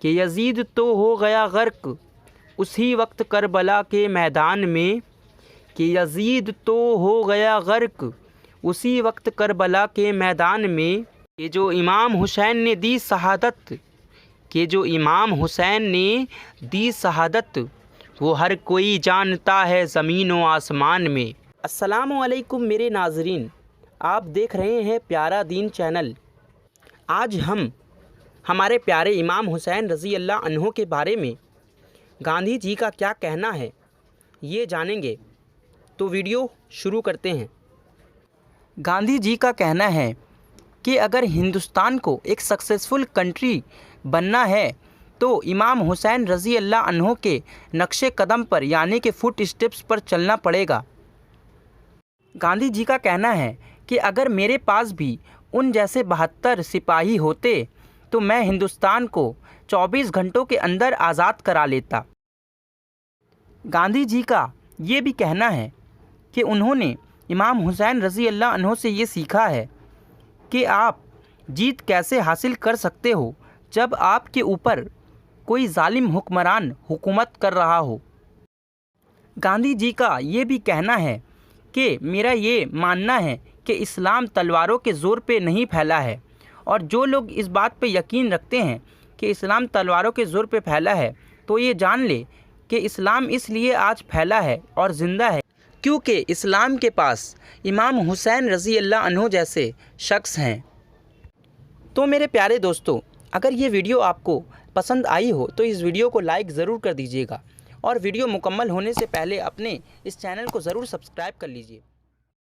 कि यजीद तो हो गया गर्क उसी वक्त करबला के मैदान में, कि यजीद तो हो गया गर्क उसी वक्त करबला के मैदान में, कि जो इमाम हुसैन ने दी शहादत, कि जो इमाम हुसैन ने दी शहादत, वो हर कोई जानता है ज़मीन व आसमान में। अस्सलामु अलैकुम मेरे नाज़रीन, आप देख रहे हैं प्यारा दीन चैनल। आज हम हमारे प्यारे इमाम हुसैन रज़ी अल्लाह अन्हो के बारे में गांधी जी का क्या कहना है ये जानेंगे। तो वीडियो शुरू करते हैं। गांधी जी का कहना है कि अगर हिंदुस्तान को एक सक्सेसफुल कंट्री बनना है तो इमाम हुसैन रज़ी अल्लाह अन्हो के नक्शे कदम पर यानी कि फुट स्टेप्स पर चलना पड़ेगा। गांधी जी का कहना है कि अगर मेरे पास भी उन जैसे 72 सिपाही होते तो मैं हिंदुस्तान को 24 घंटों के अंदर आज़ाद करा लेता। गांधी जी का ये भी कहना है कि उन्होंने इमाम हुसैन रज़ी अल्लाह अन्हो से ये सीखा है कि आप जीत कैसे हासिल कर सकते हो जब आपके ऊपर कोई जालिम हुक्मरान हुकूमत कर रहा हो। गांधी जी का ये भी कहना है कि मेरा ये मानना है कि इस्लाम तलवारों के ज़ोर पे नहीं फैला है, और जो लोग इस बात पे यकीन रखते हैं कि इस्लाम तलवारों के ज़ोर पे फैला है तो ये जान ले कि इस्लाम इसलिए आज फैला है और ज़िंदा है क्योंकि इस्लाम के पास इमाम हुसैन रज़ी अल्लाह अन्हो जैसे शख्स हैं। तो मेरे प्यारे दोस्तों, अगर ये वीडियो आपको पसंद आई हो तो इस वीडियो को लाइक ज़रूर कर दीजिएगा, और वीडियो मुकम्मल होने से पहले अपने इस चैनल को ज़रूर सब्सक्राइब कर लीजिए।